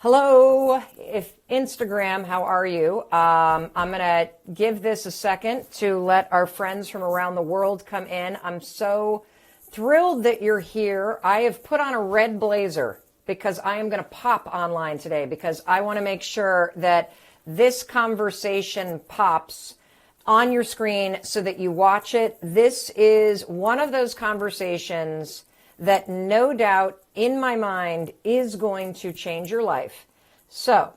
Hello, if Instagram, how are you? I'm going to give this a second to let our friends from around the world come in. I'm so thrilled that you're here. I have put on a red blazer because I am going to pop online today because I want to make sure that this conversation pops on your screen so that you watch it. This is one of those conversations that no doubt in my mind is going to change your life. So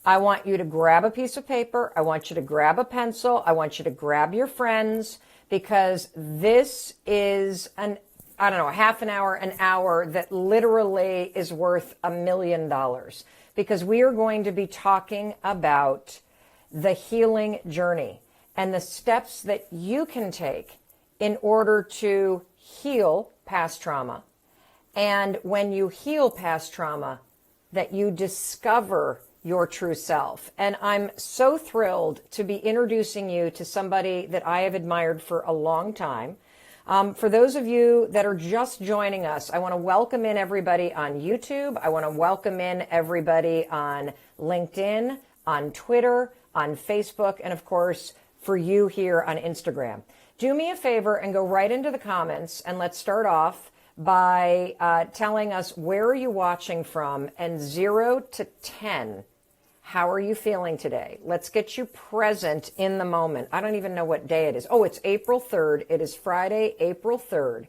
I want you to grab a piece of paper. I want you to grab a pencil. I want you to grab your friends because this is a half an hour, an hour that literally is worth $1 million because we are going to be talking about the healing journey and the steps that you can take in order to heal past trauma. And when you heal past trauma, that you discover your true self. And I'm so thrilled to be introducing you to somebody that I have admired for a long time. For those of you that are just joining us, I want to welcome in everybody on YouTube. I want to welcome in everybody on LinkedIn, on Twitter, on Facebook, and of course, for you here on Instagram. Do me a favor and go right into the comments and let's start off by telling us where are you watching from, and 0 to 10, how are you feeling today? Let's get you present in the moment. I don't even know what day it is. Oh, it's April 3rd. It is Friday, April 3rd.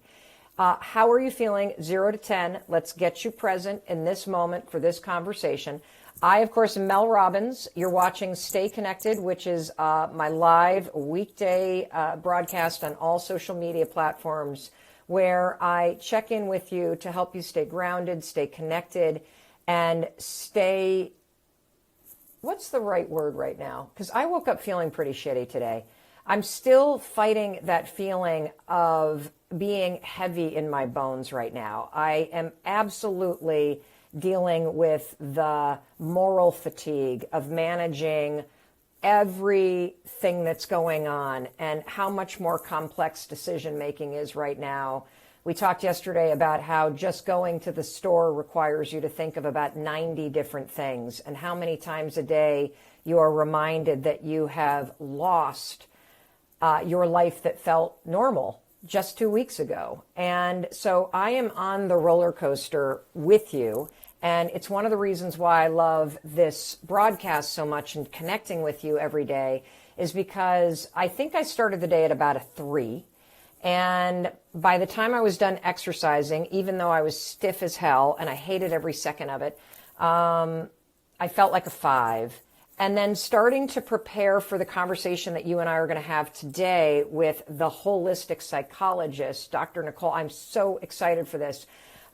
How are you feeling? 0 to 10. Let's get you present in this moment for this conversation. I, of course, am Mel Robbins. You're watching Stay Connected, which is my live weekday broadcast on all social media platforms, where I check in with you to help you stay grounded, stay connected, and stay, what's the right word right now? Because I woke up feeling pretty shitty today. I'm still fighting that feeling of being heavy in my bones right now. I am absolutely dealing with the moral fatigue of managing everything that's going on and how much more complex decision making is right now. We talked yesterday about how just going to the store requires you to think of about 90 different things and how many times a day you are reminded that you have lost your life that felt normal just 2 weeks ago. And so I am on the roller coaster with you. And it's one of the reasons why I love this broadcast so much and connecting with you every day is because I think I started the day at about a 3. And by the time I was done exercising, even though I was stiff as hell and I hated every second of it, I felt like a 5. And then starting to prepare for the conversation that you and I are going to have today with the holistic psychologist, Dr. Nicole. I'm so excited for this.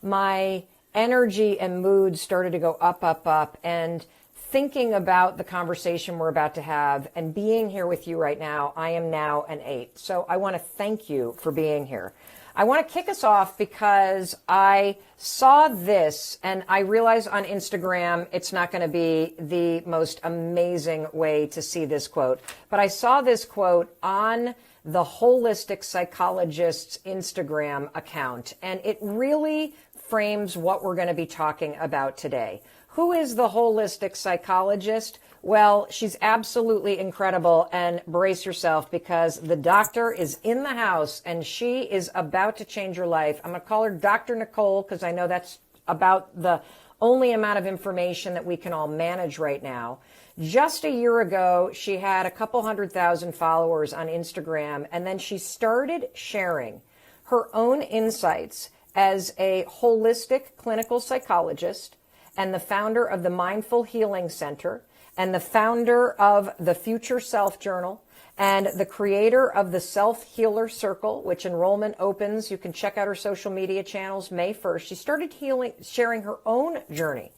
My energy and mood started to go up, and thinking about the conversation we're about to have and being here with you right now, I am now an 8. So I want to thank you for being here. I want to kick us off because I saw this and I realize on Instagram it's not going to be the most amazing way to see this quote, but I saw this quote on the Holistic Psychologist's Instagram account, and it really frames what we're going to be talking about today. Who is the holistic psychologist? Well, she's absolutely incredible, and brace yourself because the doctor is in the house and she is about to change your life. I'm going to call her Dr. Nicole because I know that's about the only amount of information that we can all manage right now. Just a year ago, she had a couple 100,000 followers on Instagram, and then she started sharing her own insights as a holistic clinical psychologist and the founder of the Mindful Healing Center and the founder of the Future Self Journal and the creator of the Self Healer Circle, which enrollment opens. You can check out her social media channels May 1st. She started sharing her own journey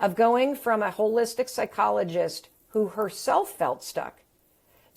of going from a holistic psychologist who herself felt stuck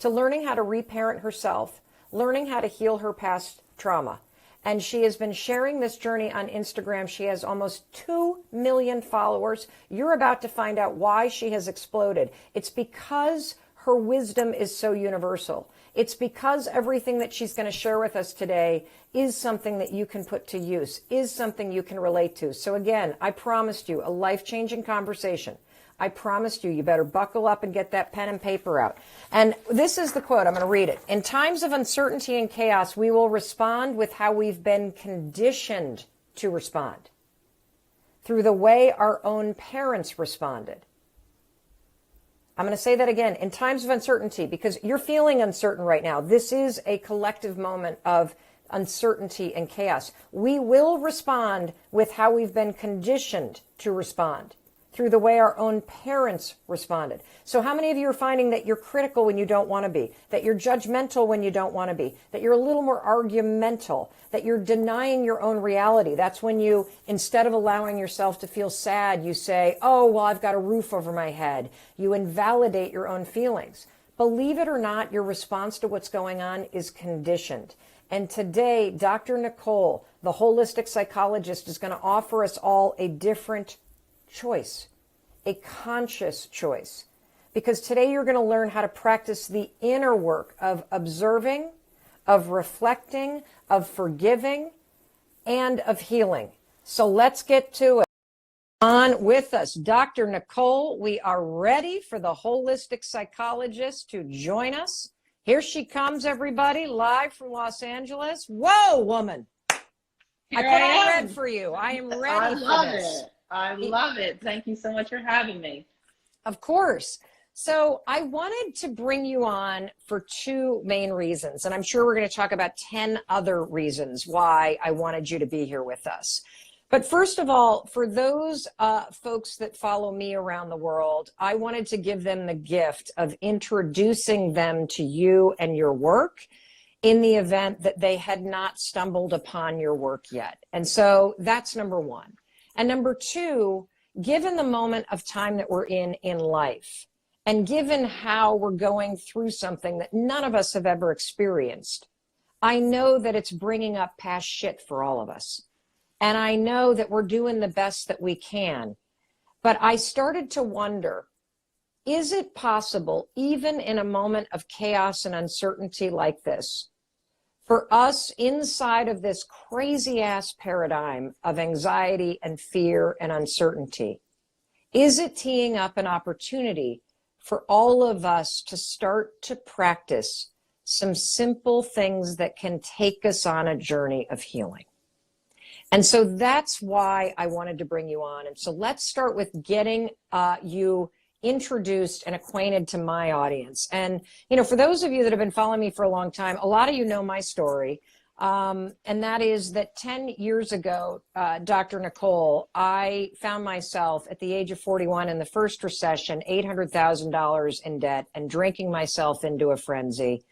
to learning how to reparent herself, learning how to heal her past trauma. And she has been sharing this journey on Instagram. She has almost 2 million followers. You're about to find out why she has exploded. It's because her wisdom is so universal. It's because everything that she's going to share with us today is something that you can put to use, is something you can relate to. So again, I promised you a life-changing conversation. I promised you, you better buckle up and get that pen and paper out. And this is the quote. I'm going to read it. In times of uncertainty and chaos, we will respond with how we've been conditioned to respond, through the way our own parents responded. I'm going to say that again. In times of uncertainty, because you're feeling uncertain right now, this is a collective moment of uncertainty and chaos. We will respond with how we've been conditioned to respond, through the way our own parents responded. So how many of you are finding that you're critical when you don't want to be, that you're judgmental when you don't want to be, that you're a little more argumental, that you're denying your own reality? That's when you, instead of allowing yourself to feel sad, you say, oh, well, I've got a roof over my head. You invalidate your own feelings. Believe it or not, your response to what's going on is conditioned. And today, Dr. Nicole, the holistic psychologist, is going to offer us all a different choice, a conscious choice. Because today you're going to learn how to practice the inner work of observing, of reflecting, of forgiving, and of healing. So let's get to it. On with us, Dr. Nicole. We are ready for the holistic psychologist to join us. Here she comes, everybody, live from Los Angeles. Whoa, woman. Here I put on red for you. I am ready for this. I love it. Thank you so much for having me. Of course. So I wanted to bring you on for two main reasons, and I'm sure we're going to talk about 10 other reasons why I wanted you to be here with us. But first of all, for those folks that follow me around the world, I wanted to give them the gift of introducing them to you and your work in the event that they had not stumbled upon your work yet. And so that's number one. And number two, given the moment of time that we're in life, and given how we're going through something that none of us have ever experienced, I know that it's bringing up past shit for all of us. And I know that we're doing the best that we can. But I started to wonder, is it possible, even in a moment of chaos and uncertainty like this, for us inside of this crazy ass paradigm of anxiety and fear and uncertainty, is it teeing up an opportunity for all of us to start to practice some simple things that can take us on a journey of healing? And so that's why I wanted to bring you on. And so let's start with getting you introduced and acquainted to my audience. And, you know, for those of you that have been following me for a long time, a lot of you know my story. And that is that 10 years ago, Dr. Nicole, I found myself at the age of 41 in the first recession, $800,000 in debt and drinking myself into a frenzy.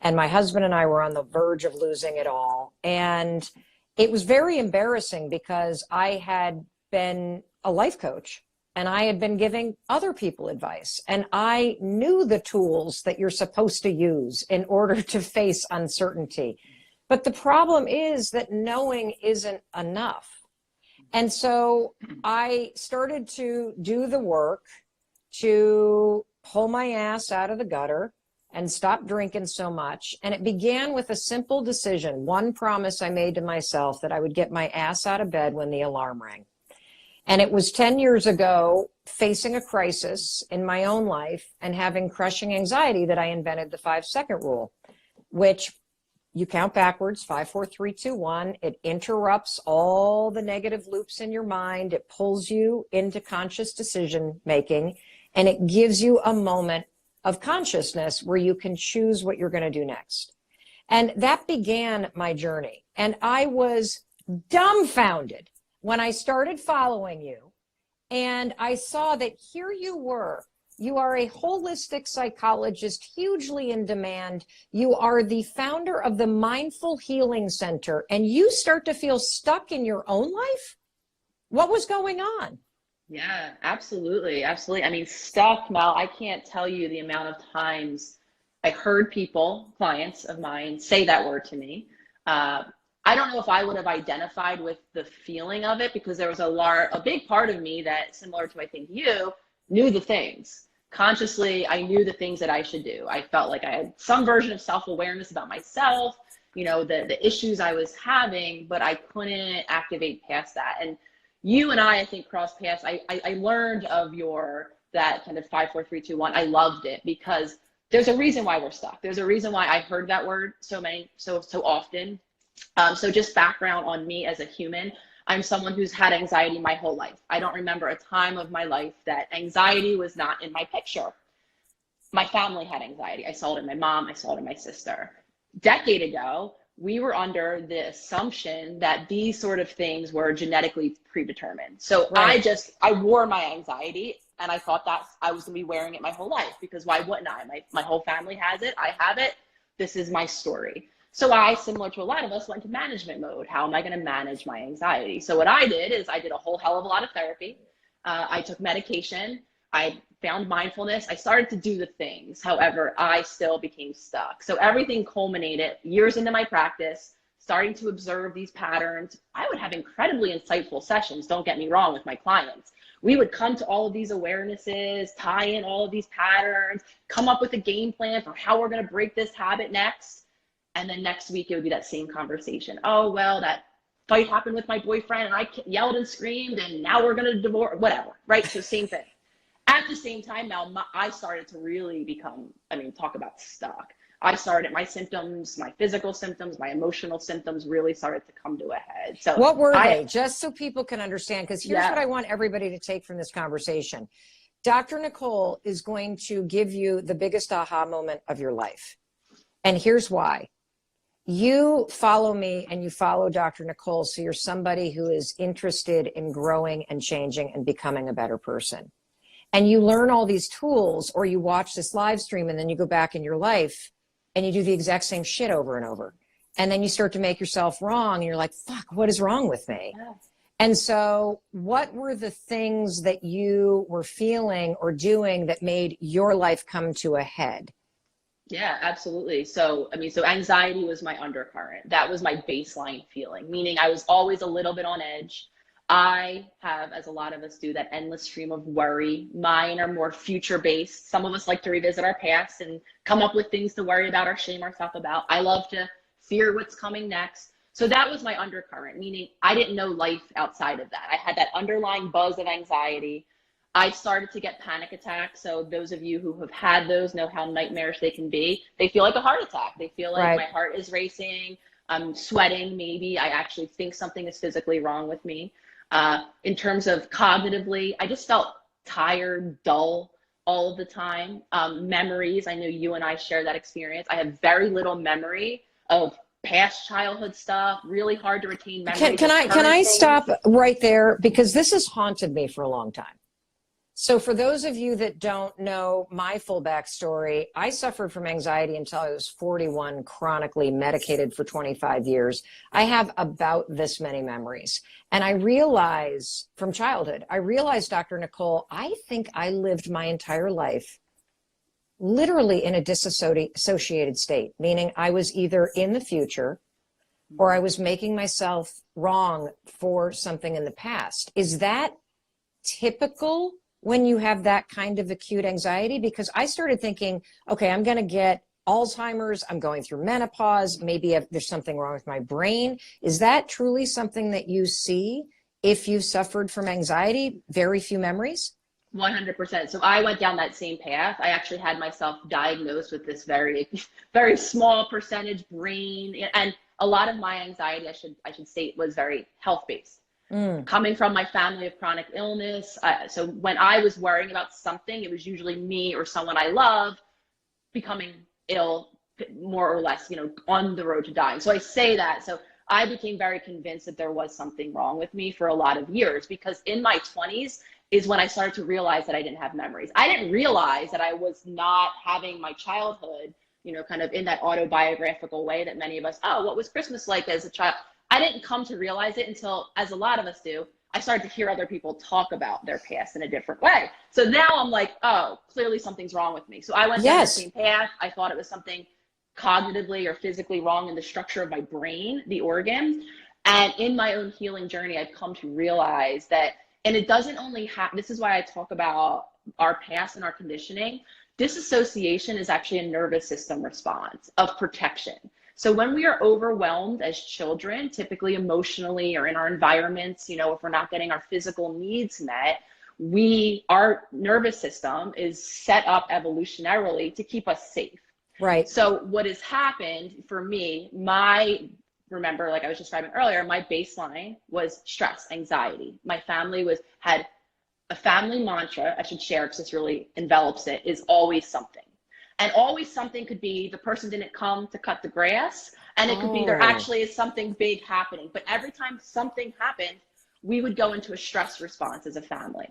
And my husband and I were on the verge of losing it all. And it was very embarrassing because I had been a life coach and I had been giving other people advice, and I knew the tools that you're supposed to use in order to face uncertainty. But the problem is that knowing isn't enough. And so I started to do the work to pull my ass out of the gutter and stop drinking so much. And it began with a simple decision, one promise I made to myself, that I would get my ass out of bed when the alarm rang. And it was 10 years ago, facing a crisis in my own life and having crushing anxiety, that I invented the 5-second rule, which you count backwards, 5, 4, 3, 2, 1. It interrupts all the negative loops in your mind. It pulls you into conscious decision making, and it gives you a moment of consciousness where you can choose what you're going to do next. And that began my journey. And I was dumbfounded when I started following you, and I saw that here you were. You are a holistic psychologist, hugely in demand. You are the founder of the Mindful Healing Center, and you start to feel stuck in your own life? What was going on? Yeah, absolutely. Absolutely. I mean, stuck, Mel, I can't tell you the amount of times I heard people, clients of mine, say that word to me. I don't know if I would have identified with the feeling of it, because there was a big part of me that, similar to, I think, you, knew the things. Consciously, I knew the things that I should do. I felt like I had some version of self-awareness about myself, you know, the issues I was having, but I couldn't activate past that. And you and I think, crossed paths. I learned of your that kind of 5, 4, 3, 2, 1. I loved it because there's a reason why we're stuck. There's a reason why I heard that word so often. So just background on me as a human. I'm someone who's had anxiety my whole life. I don't remember a time of my life that anxiety was not in my picture. My family had anxiety. I saw it in my mom. I saw it in my sister. Decade ago, we were under the assumption that these sort of things were genetically predetermined. So Right. I wore my anxiety, and I thought that I was going to be wearing it my whole life, because why wouldn't I? My whole family has it. I have it. This is my story. So I, similar to a lot of us, went to management mode. How am I going to manage my anxiety? So what I did is I did a whole hell of a lot of therapy. I took medication. I found mindfulness. I started to do the things. However, I still became stuck. So everything culminated years into my practice, starting to observe these patterns. I would have incredibly insightful sessions, don't get me wrong, with my clients. We would come to all of these awarenesses, tie in all of these patterns, come up with a game plan for how we're going to break this habit next. And then next week, it would be that same conversation. Oh, well, that fight happened with my boyfriend and I yelled and screamed and now we're going to divorce, whatever, right? So same thing. At the same time, now I started to really become, talk about stuck. I started, my symptoms, my physical symptoms, my emotional symptoms really started to come to a head. So What were they? Just so people can understand, because here's Yeah. what I want everybody to take from this conversation. Dr. Nicole is going to give you the biggest aha moment of your life. And here's why. You follow me and you follow Dr. Nicole, so you're somebody who is interested in growing and changing and becoming a better person. And you learn all these tools, or you watch this live stream and then you go back in your life and you do the exact same shit over and over. And then you start to make yourself wrong and you're like, fuck, what is wrong with me? Yeah. And so what were the things that you were feeling or doing that made your life come to a head? Yeah, absolutely. So anxiety was my undercurrent. That was my baseline feeling, meaning I was always a little bit on edge. I have, as a lot of us do, that endless stream of worry. Mine are more future based. Some of us like to revisit our past and come up with things to worry about or shame ourselves about. I love to fear what's coming next. So that was my undercurrent, meaning I didn't know life outside of that. I had that underlying buzz of anxiety. I started to get panic attacks. So those of you who have had those know how nightmarish they can be. They feel like a heart attack. They feel like my heart is racing. I'm sweating. Maybe I actually think something is physically wrong with me. In terms of cognitively, I just felt tired, dull all of the time. Memories, I know you and I share that experience. I have very little memory of past childhood stuff, really hard to retain memories. Can I stop right there? Because this has haunted me for a long time. So for those of you that don't know my full backstory, I suffered from anxiety until I was 41, chronically medicated for 25 years. I have about this many memories. And I realize from childhood, Dr. Nicole, I think I lived my entire life literally in a disassociated state, meaning I was either in the future or I was making myself wrong for something in the past. Is that typical when you have that kind of acute anxiety? Because I started thinking, okay, I'm going to get Alzheimer's, I'm going through menopause, maybe there's something wrong with my brain. Is that truly something that you see if you suffered from anxiety, very few memories? 100%. So I went down that same path. I actually had myself diagnosed with this very, very small percentage brain. And a lot of my anxiety, I should state, was very health-based. Coming from my family of chronic illness. So when I was worrying about something, it was usually me or someone I love becoming ill, more or less, on the road to dying. So I say that. So I became very convinced that there was something wrong with me for a lot of years, because in my 20s is when I started to realize that I didn't have memories. I didn't realize that I was not having my childhood, kind of in that autobiographical way that many of us, oh, what was Christmas like as a child? I didn't come to realize it until, as a lot of us do, I started to hear other people talk about their past in a different way. So now I'm like, oh, clearly something's wrong with me. So I went down the same path. I thought it was something cognitively or physically wrong in the structure of my brain, the organ. And in my own healing journey, I've come to realize that, and it doesn't only happen, this is why I talk about our past and our conditioning. Disassociation is actually a nervous system response of protection. So when we are overwhelmed as children, typically emotionally or in our environments, if we're not getting our physical needs met, our nervous system is set up evolutionarily to keep us safe. Right. So what has happened for me, remember, like I was describing earlier, my baseline was stress, anxiety. My family had a family mantra, I should share because this really envelops it, is always something. And always something could be the person didn't come to cut the grass, and it could be there actually is something big happening. But every time something happened, we would go into a stress response as a family.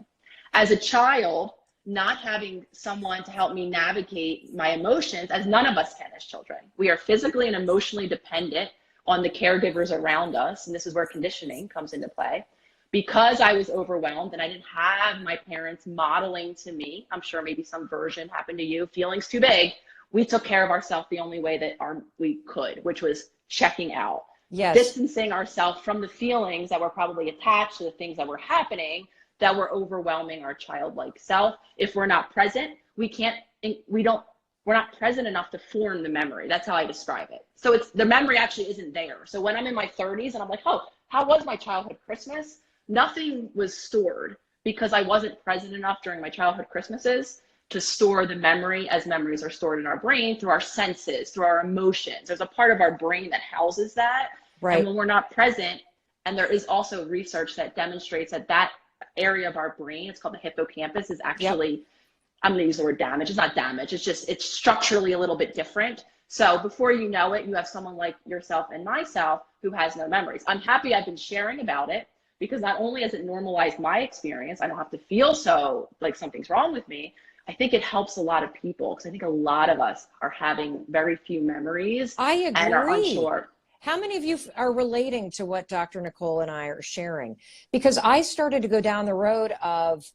As a child, not having someone to help me navigate my emotions, as none of us can as children. We are physically and emotionally dependent on the caregivers around us, and this is where conditioning comes into play. Because I was overwhelmed and I didn't have my parents modeling to me, I'm sure maybe some version happened to you, feelings too big, we took care of ourselves the only way that we could, which was checking out. Yes. Distancing ourselves from the feelings that were probably attached to the things that were happening that were overwhelming our childlike self. If we're not present, we're not present enough to form the memory. That's how I describe it. So the memory actually isn't there. So when I'm in my 30s and I'm like, oh, how was my childhood Christmas? Nothing was stored because I wasn't present enough during my childhood Christmases to store the memory as memories are stored in our brain through our senses, through our emotions. There's a part of our brain that houses that. Right. And when we're not present, and there is also research that demonstrates that area of our brain, it's called the hippocampus, is actually, I'm going to use the word damage. It's not damage. It's structurally a little bit different. So before you know it, you have someone like yourself and myself who has no memories. I'm happy I've been sharing about it, because not only has it normalized my experience, I don't have to feel so like something's wrong with me. I think it helps a lot of people, because I think a lot of us are having very few memories. I agree. And are unsure. How many of you are relating to what Dr. Nicole and I are sharing? Because I started to go down the road of,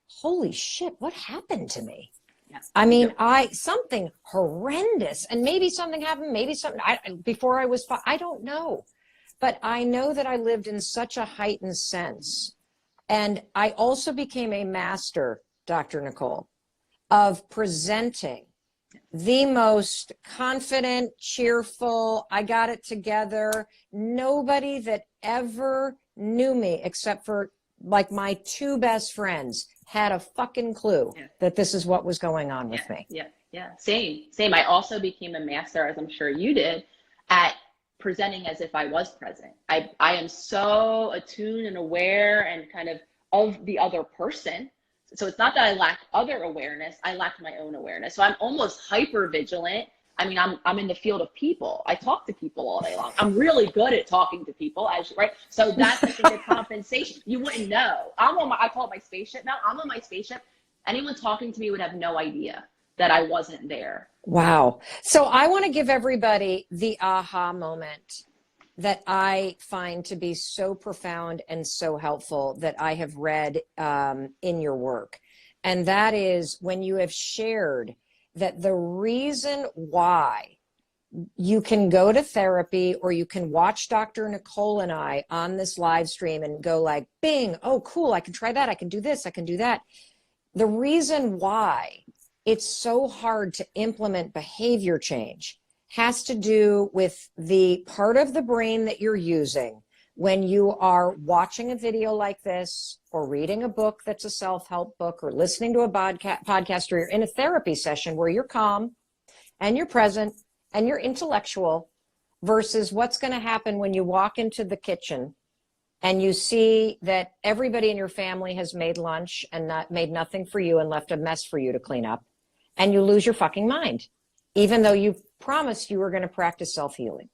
holy shit, what happened to me? Yes. I mean, something horrendous, and maybe something happened, maybe something before I was, I don't know. But I know that I lived in such a heightened sense. And I also became a master, Dr. Nicole, of presenting the most confident, cheerful, I got it together. Nobody that ever knew me, except for like my two best friends, had a fucking clue that this is what was going on with me. Yeah. Same. I also became a master, as I'm sure you did, at presenting as if I was present. I am so attuned and aware and kind of the other person. So it's not that I lack other awareness, I lack my own awareness. So I'm almost hyper vigilant. I mean, I'm in the field of people. I talk to people all day long. I'm really good at talking to people, right? So that's, I think, a compensation. You wouldn't know. I call it my spaceship now. I'm on my spaceship. Anyone talking to me would have no idea that I wasn't there. Wow. So I want to give everybody the aha moment that I find to be so profound and so helpful that I have read in your work. And that is when you have shared that the reason why you can go to therapy, or you can watch Dr. Nicole and I on this live stream and go like, bing, oh, cool, I can try that. I can do this. I can do that. The reason why it's so hard to implement behavior change has to do with the part of the brain that you're using when you are watching a video like this, or reading a book that's a self-help book, or listening to a podcast, or you're in a therapy session where you're calm and you're present and you're intellectual, versus what's going to happen when you walk into the kitchen and you see that everybody in your family has made lunch and made nothing for you and left a mess for you to clean up, and you lose your fucking mind, even though you promised you were going to practice self-healing.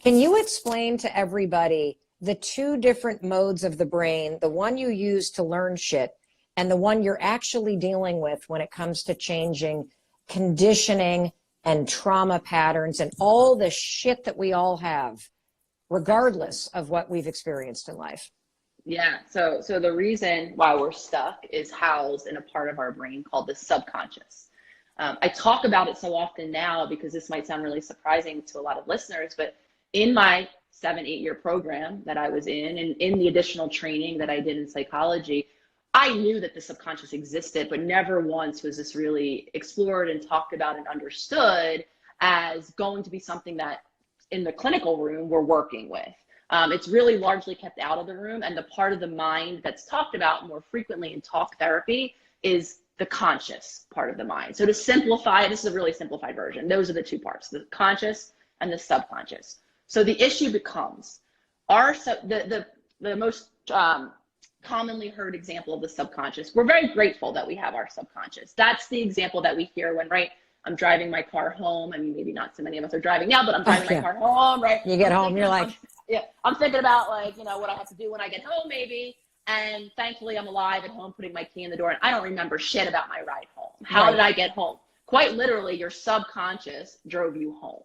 Can you explain to everybody the two different modes of the brain, the one you use to learn shit and the one you're actually dealing with when it comes to changing conditioning and trauma patterns and all the shit that we all have, regardless of what we've experienced in life? Yeah. So the reason why we're stuck is housed in a part of our brain called the subconscious. I talk about it so often now because this might sound really surprising to a lot of listeners, but in my 7-8 year program that I was in, and in the additional training that I did in psychology, I knew that the subconscious existed, but never once was this really explored and talked about and understood as going to be something that in the clinical room we're working with. It's really largely kept out of the room. And the part of the mind that's talked about more frequently in talk therapy is the conscious part of the mind. So to simplify, this is a really simplified version. Those are the two parts, the conscious and the subconscious. So the issue becomes the most commonly heard example of the subconscious. We're very grateful that we have our subconscious. That's the example that we hear when, right, I'm driving my car home. I mean, maybe not so many of us are driving now, but I'm driving my car home, right? You get home, you're like, I'm thinking about, like, what I have to do when I get home, maybe. And thankfully, I'm alive at home, putting my key in the door, and I don't remember shit about my ride home. How did I get home? Quite literally, your subconscious drove you home.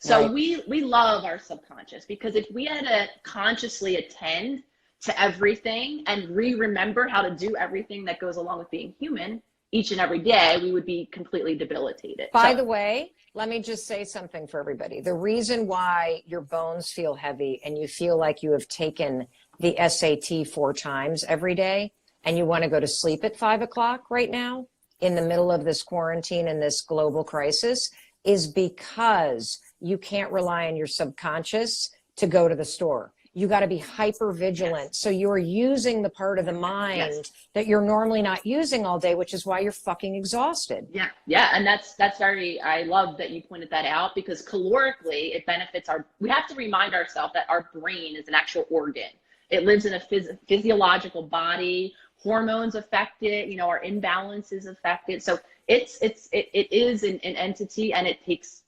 So we love our subconscious, because if we had to consciously attend to everything and remember how to do everything that goes along with being human each and every day, we would be completely debilitated. By the way, let me just say something for everybody. The reason why your bones feel heavy and you feel like you have taken the SAT 4 times every day and you want to go to sleep at 5 o'clock right now in the middle of this quarantine and this global crisis is because you can't rely on your subconscious to go to the store. You got to be hyper vigilant. Yes. So you're using the part of the mind that you're normally not using all day, which is why you're fucking exhausted. Yeah. Yeah. And that's I love that you pointed that out, because calorically it benefits we have to remind ourselves that our brain is an actual organ. It lives in a physiological body. Hormones affect it. Our imbalances affect it. So it is an entity, and it takes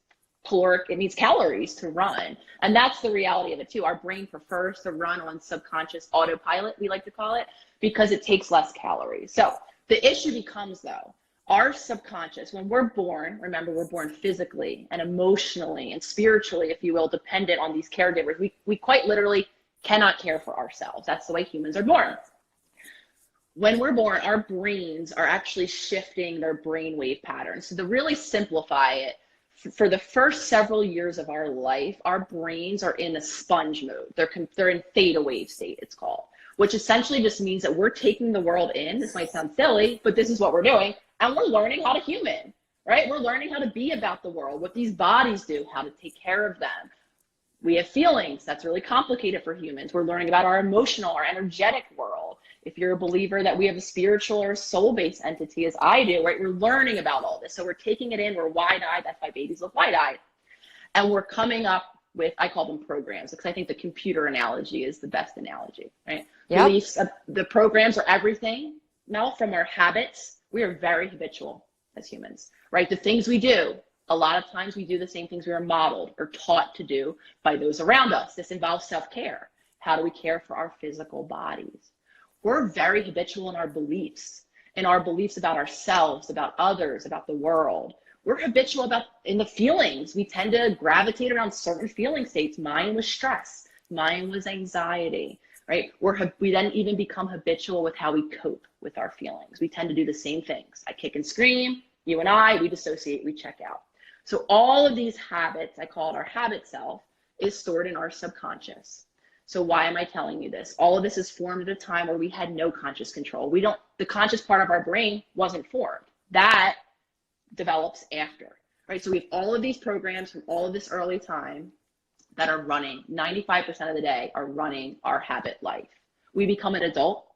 caloric, it needs calories to run. And that's the reality of it too. Our brain prefers to run on subconscious autopilot, we like to call it, because it takes less calories. So the issue becomes, though, our subconscious, when we're born, remember, we're born physically and emotionally and spiritually, if you will, dependent on these caregivers. We quite literally cannot care for ourselves. That's the way humans are born. When we're born, our brains are actually shifting their brainwave patterns. So to really simplify it, for the first several years of our life, our brains are in a sponge mode. They're in theta wave state, it's called, which essentially just means that we're taking the world in. This might sound silly, but this is what we're doing. And we're learning how to human, right? We're learning how to be about the world, what these bodies do, how to take care of them. We have feelings. That's really complicated for humans. We're learning about our emotional, our energetic world. If you're a believer that we have a spiritual or soul-based entity, as I do, right? We're learning about all this. So we're taking it in. We're wide-eyed. That's why babies look wide-eyed. And we're coming up with, I call them programs, because I think the computer analogy is the best analogy, right? Yep. Beliefs, the programs are everything. Mel, from our habits, we are very habitual as humans, right? The things we do, a lot of times we do the same things we are modeled or taught to do by those around us. This involves self-care. How do we care for our physical bodies? We're very habitual in our beliefs about ourselves, about others, about the world. We're habitual in the feelings. We tend to gravitate around certain feeling states. Mine was stress. Mine was anxiety, right? We then even become habitual with how we cope with our feelings. We tend to do the same things. I kick and scream. You and I, we dissociate, we check out. So all of these habits, I call it our habit self, is stored in our subconscious. So why am I telling you this? All of this is formed at a time where we had no conscious control. The conscious part of our brain wasn't formed. That develops after, right? So we have all of these programs from all of this early time that are running, 95% of the day are running our habit life. We become an adult.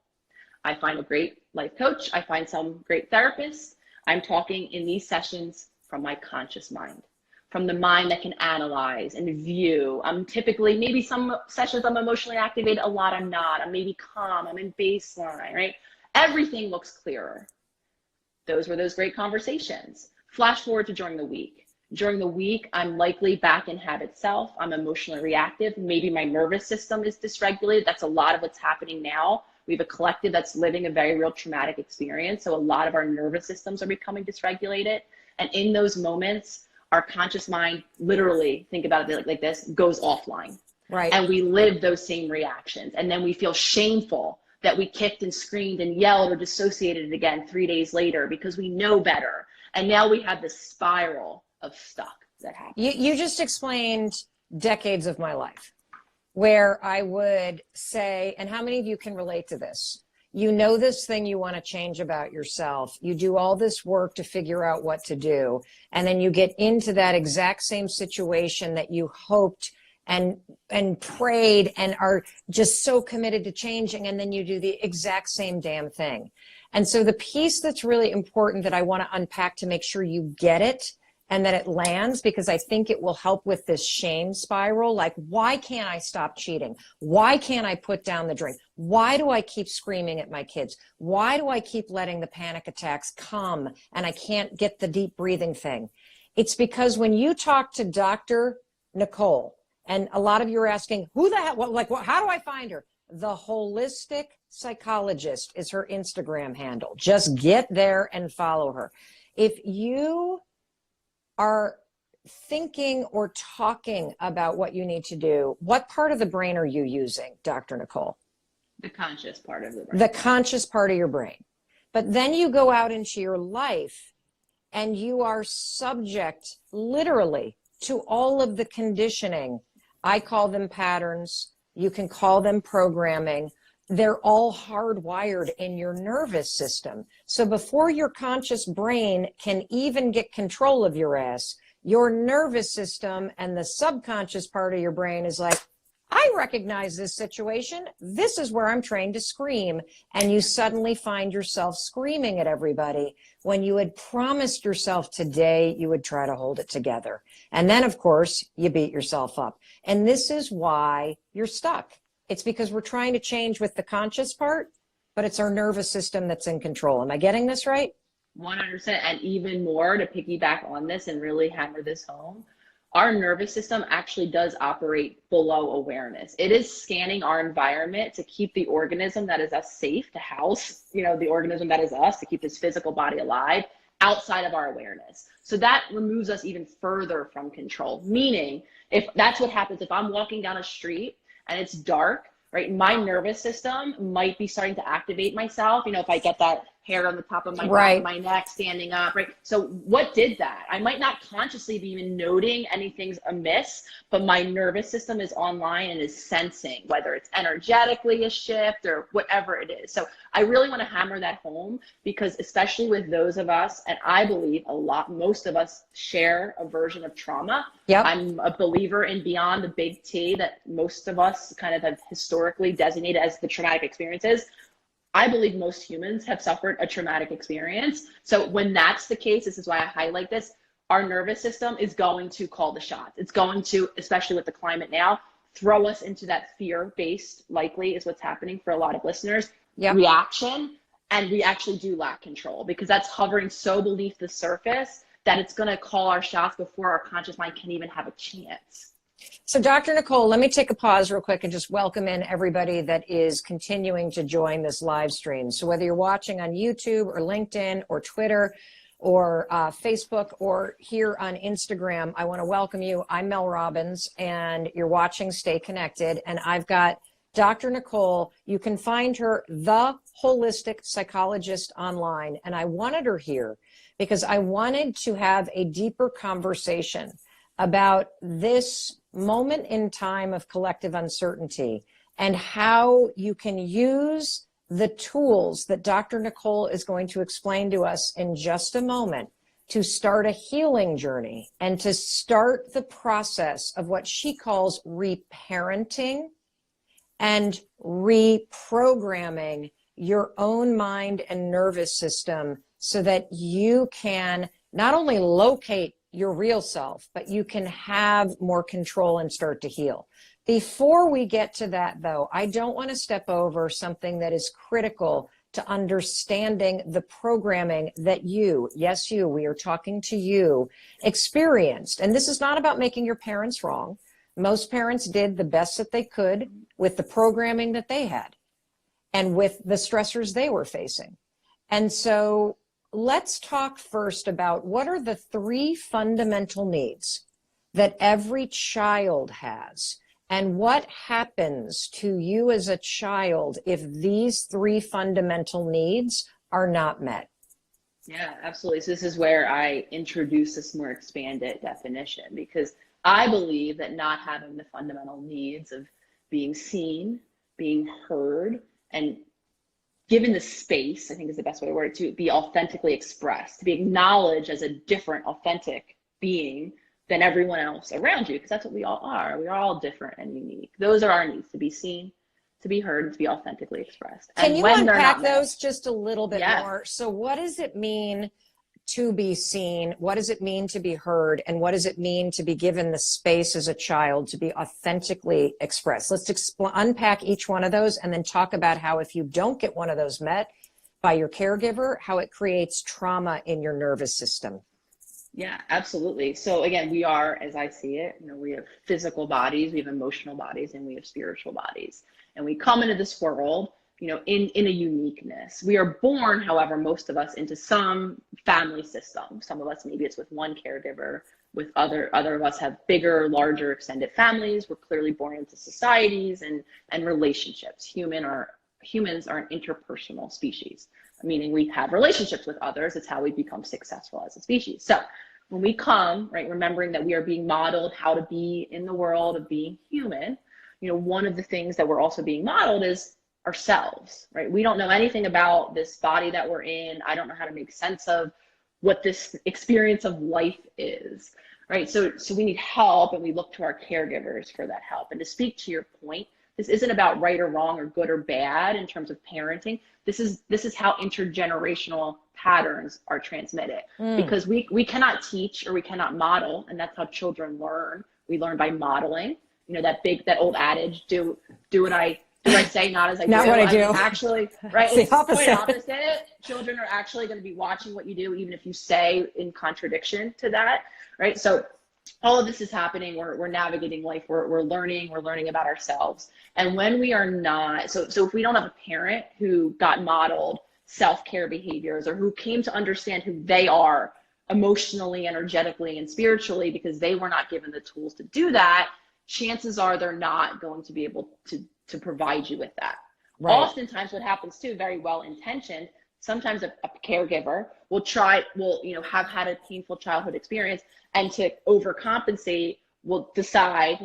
I find a great life coach. I find some great therapists. I'm talking in these sessions from my conscious mind, from the mind that can analyze and view. I'm typically, maybe some sessions I'm emotionally activated, a lot I'm not. I'm maybe calm, I'm in baseline, right? Everything looks clearer. Those were those great conversations. Flash forward to during the week. During the week, I'm likely back in habit self. I'm emotionally reactive. Maybe my nervous system is dysregulated. That's a lot of what's happening now. We have a collective that's living a very real traumatic experience. So a lot of our nervous systems are becoming dysregulated. And in those moments, our conscious mind, literally, think about it like this, goes offline. Right. And we live those same reactions. And then we feel shameful that we kicked and screamed and yelled or dissociated again 3 days later because we know better. And now we have this spiral of stuck that happens. You just explained decades of my life where I would say, and how many of you can relate to this? You know this thing you want to change about yourself. You do all this work to figure out what to do. And then you get into that exact same situation that you hoped and prayed and are just so committed to changing, and then you do the exact same damn thing. And so the piece that's really important that I want to unpack to make sure you get it and that it lands, because I think it will help with this shame spiral. Like, why can't I stop cheating? Why can't I put down the drink? Why do I keep screaming at my kids? Why do I keep letting the panic attacks come and I can't get the deep breathing thing? It's because when you talk to Dr. Nicole, and a lot of you are asking, who the hell, how do I find her? The Holistic Psychologist is her Instagram handle. Just get there and follow her. If you are thinking or talking about what you need to do, what part of the brain are you using, Dr. Nicole? The conscious part of the brain. The conscious part of your brain. But then you go out into your life and you are subject, literally, to all of the conditioning. I call them patterns. You can call them programming. They're all hardwired in your nervous system. So before your conscious brain can even get control of your ass, your nervous system and the subconscious part of your brain is like, I recognize this situation. This is where I'm trained to scream. And you suddenly find yourself screaming at everybody when you had promised yourself today you would try to hold it together. And then, of course, you beat yourself up. And this is why you're stuck. It's because we're trying to change with the conscious part, but it's our nervous system that's in control. Am I getting this right? 100%. And even more, to piggyback on this and really hammer this home, our nervous system actually does operate below awareness. It is scanning our environment to keep the organism that is us safe, to house, the organism that is us, to keep this physical body alive, outside of our awareness. So that removes us even further from control. Meaning, if that's what happens, if I'm walking down a street and it's dark, right, my nervous system might be starting to activate myself. If I get that hair on the top of my neck standing up, right? So what did that? I might not consciously be even noting anything's amiss, but my nervous system is online and is sensing whether it's energetically a shift or whatever it is. So I really want to hammer that home, because especially with those of us, and I believe most of us share a version of trauma. Yep. I'm a believer in beyond the big T that most of us kind of have historically designated as the traumatic experiences. I believe most humans have suffered a traumatic experience. So when that's the case, this is why I highlight this, our nervous system is going to call the shots. It's going to, especially with the climate now, throw us into that fear-based, likely is what's happening for a lot of listeners, reaction. And we actually do lack control, because that's hovering so beneath the surface that it's going to call our shots before our conscious mind can even have a chance. So Dr. Nicole, let me take a pause real quick and just welcome in everybody that is continuing to join this live stream. So whether you're watching on YouTube or LinkedIn or Twitter or Facebook or here on Instagram, I want to welcome you. I'm Mel Robbins, and you're watching Stay Connected. And I've got Dr. Nicole. You can find her, The Holistic Psychologist, online. And I wanted her here because I wanted to have a deeper conversation about this moment in time of collective uncertainty and how you can use the tools that Dr. Nicole is going to explain to us in just a moment to start a healing journey and to start the process of what she calls reparenting and reprogramming your own mind and nervous system so that you can not only locate your real self, but you can have more control and start to heal. Before we get to that, though, I don't want to step over something that is critical to understanding the programming that you, yes, you, we are talking to you, experienced. And this is not about making your parents wrong. Most parents did the best that they could with the programming that they had and with the stressors they were facing. And so let's talk first about what are the 3 fundamental needs that every child has, and what happens to you as a child if these 3 fundamental needs are not met. Yeah, absolutely. So this is where I introduce this more expanded definition, because I believe that not having the fundamental needs of being seen, being heard, and given the space, I think is the best way to word it, to be authentically expressed, to be acknowledged as a different, authentic being, than everyone else around you, because that's what we all are. We are all different and unique. Those are our needs: to be seen, to be heard, and to be authentically expressed. Can And you when they're unpack not met, those just a little bit yeah. more? So what does it mean to be seen? What does it mean to be heard? And what does it mean to be given the space as a child to be authentically expressed? Let's unpack each one of those and then talk about how if you don't get one of those met by your caregiver, how it creates trauma in your nervous system. Yeah, absolutely. So again, we are, as I see it, we have physical bodies, we have emotional bodies, and we have spiritual bodies. And we come into this world, in a uniqueness. We are born, however, most of us into some family system. Some of us, maybe it's with one caregiver, with other of us have bigger, larger extended families. We're clearly born into societies and relationships. Humans are an interpersonal species, meaning we have relationships with others. It's how we become successful as a species. So when we come, right, remembering that we are being modeled how to be in the world of being human, one of the things that we're also being modeled is ourselves, right? We don't know anything about this body that we're in. I don't know how to make sense of what this experience of life is, right? So we need help, and we look to our caregivers for that help. And to speak to your point, this isn't about right or wrong or good or bad in terms of parenting. This is how intergenerational patterns are transmitted, because we cannot teach or we cannot model, and that's how children learn. We learn by modeling. That old adage, do what I say, not as I do. Not what I do. Actually, right? It's the opposite. Quite opposite. Children are actually going to be watching what you do, even if you say in contradiction to that, right? So all of this is happening. We're navigating life. We're learning about ourselves. And when we are not, so if we don't have a parent who got modeled self-care behaviors, or who came to understand who they are emotionally, energetically, and spiritually, because they were not given the tools to do that, chances are they're not going to be able to provide you with that. Right. Oftentimes what happens too, very well intentioned, sometimes a caregiver will have had a painful childhood experience, and to overcompensate will decide,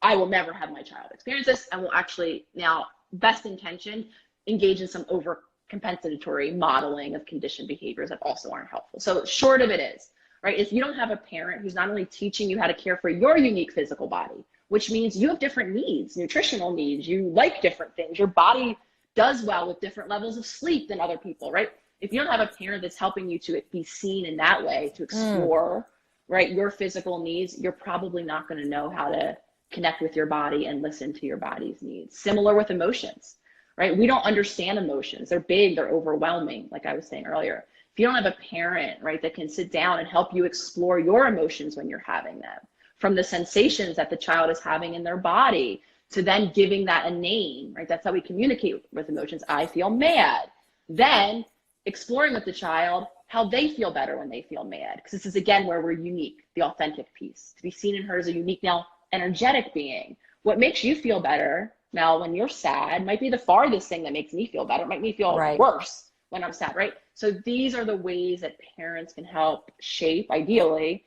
I will never have my child experience this, and will actually, now best intentioned, engage in some overcompensatory modeling of conditioned behaviors that also aren't helpful. So short of it is, right, if you don't have a parent who's not only teaching you how to care for your unique physical body, which means you have different needs, nutritional needs, you like different things, your body does well with different levels of sleep than other people, right? If you don't have a parent that's helping you to be seen in that way, to explore, right, your physical needs, you're probably not going to know how to connect with your body and listen to your body's needs. Similar with emotions, right? We don't understand emotions. They're big, they're overwhelming, like I was saying earlier. If you don't have a parent, right, that can sit down and help you explore your emotions when you're having them, from the sensations that the child is having in their body, to then giving that a name, right? That's how we communicate with emotions. I feel mad. Then exploring with the child how they feel better when they feel mad. Because this is, again, where we're unique, the authentic piece. To be seen and heard as a unique, now energetic being. What makes you feel better, Mel, when you're sad might be the farthest thing that makes me feel better. It might make me feel worse when I'm sad, right? So these are the ways that parents can help shape, ideally,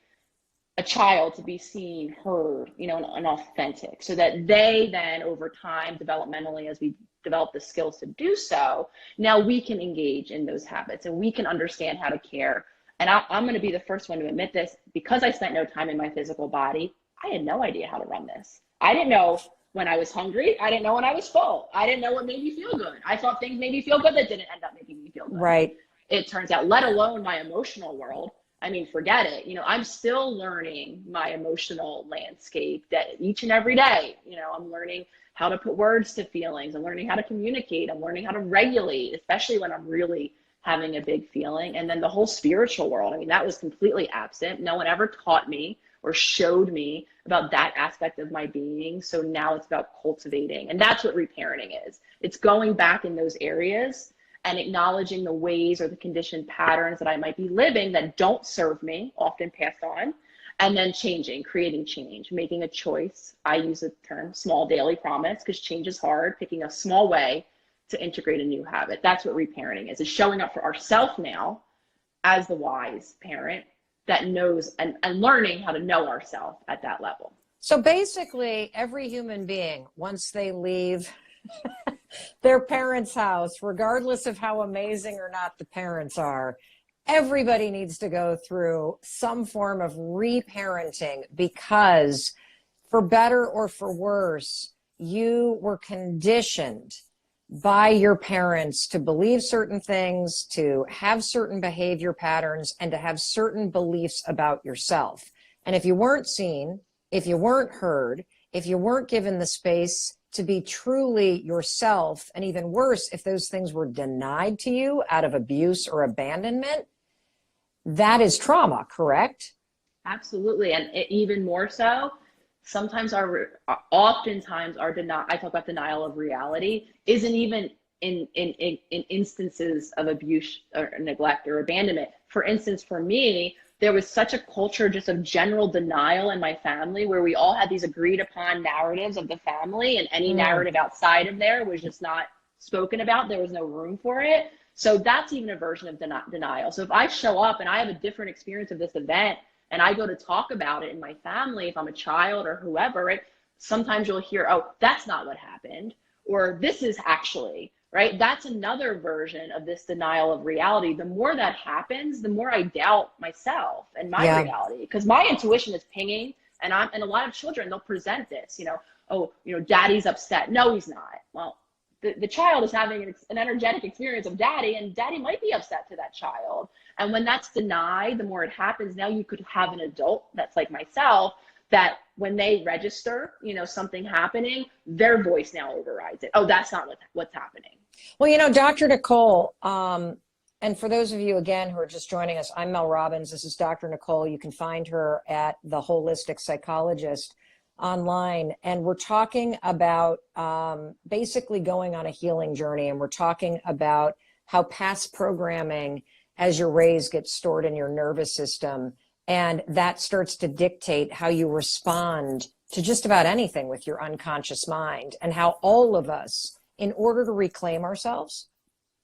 a child to be seen, heard, and authentic, so that they then, over time, developmentally, as we develop the skills to do so, now we can engage in those habits and we can understand how to care. And I'm going to be the first one to admit this, because I spent no time in my physical body, I had no idea how to run this. I didn't know when I was hungry. I didn't know when I was full. I didn't know what made me feel good. I thought things made me feel good that didn't end up making me feel good. Right. It turns out, let alone my emotional world. I mean, forget it. I'm still learning my emotional landscape that each and every day. I'm learning how to put words to feelings. I'm learning how to communicate. I'm learning how to regulate, especially when I'm really having a big feeling. And then the whole spiritual world, I mean, that was completely absent. No one ever taught me or showed me about that aspect of my being. So now it's about cultivating. And that's what reparenting is. It's going back in those areas and acknowledging the ways or the conditioned patterns that I might be living that don't serve me, often passed on, and then changing, creating change, making a choice. I use the term small daily promise, because change is hard, picking a small way to integrate a new habit. That's what reparenting is showing up for ourselves now as the wise parent that knows, and learning how to know ourselves at that level. So basically, every human being, once they leave their parents' house, regardless of how amazing or not the parents are, Everybody needs to go through some form of reparenting because, for better or for worse, you were conditioned by your parents to believe certain things, to have certain behavior patterns, and to have certain beliefs about yourself. And if you weren't seen, if you weren't heard, if you weren't given the space to be truly yourself, and even worse, if those things were denied to you out of abuse or abandonment, that is trauma, correct? Absolutely. And even more so, sometimes oftentimes I talk about denial of reality, isn't even in instances of abuse or neglect or abandonment. For instance, for me, there was such a culture just of general denial in my family where we all had these agreed upon narratives of the family, and any narrative outside of there was just not spoken about. There was no room for it. So that's even a version of denial. So if I show up and I have a different experience of this event and I go to talk about it in my family, if I'm a child or whoever, right, sometimes you'll hear, oh, that's not what happened, or this is actually, right? That's another version of this denial of reality. The more that happens, the more I doubt myself and my reality, because my intuition is pinging, and a lot of children, they'll present this, oh, daddy's upset. No, he's not. Well, the child is having an energetic experience of daddy, and daddy might be upset to that child. And when that's denied, the more it happens, now you could have an adult that's like myself, that when they register, something happening, their voice now overrides it. Oh, that's not what's happening. Well, Dr. Nicole, and for those of you, again, who are just joining us, I'm Mel Robbins. This is Dr. Nicole. You can find her at The Holistic Psychologist online. And we're talking about basically going on a healing journey. And we're talking about how past programming, as you're raised, gets stored in your nervous system. And that starts to dictate how you respond to just about anything with your unconscious mind, and how all of us, in order to reclaim ourselves,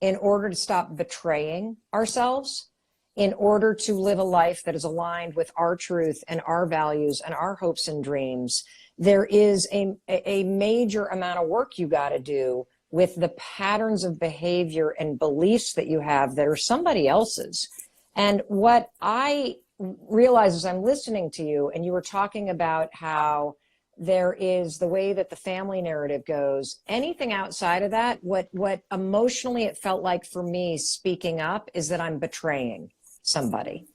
in order to stop betraying ourselves, in order to live a life that is aligned with our truth and our values and our hopes and dreams, there is a major amount of work you got to do with the patterns of behavior and beliefs that you have that are somebody else's. And what I realize as I'm listening to you, and you were talking about how there is the way that the family narrative goes, anything outside of that, what emotionally it felt like for me speaking up is that I'm betraying somebody,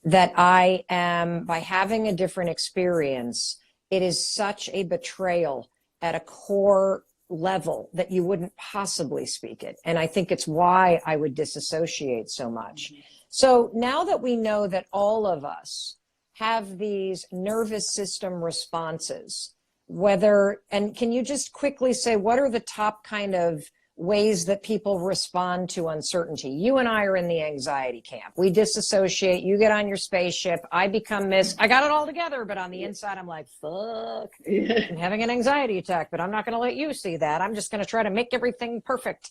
that I am, by having a different experience, it is such a betrayal at a core level that you wouldn't possibly speak it. And I think it's why I would disassociate so much. So now that we know that all of us have these nervous system responses, and can you just quickly say, what are the top kind of ways that people respond to uncertainty? You and I are in the anxiety camp. We disassociate. You get on your spaceship. I become I got it all together, but on the inside, I'm like, fuck, I'm having an anxiety attack, but I'm not going to let you see that. I'm just going to try to make everything perfect.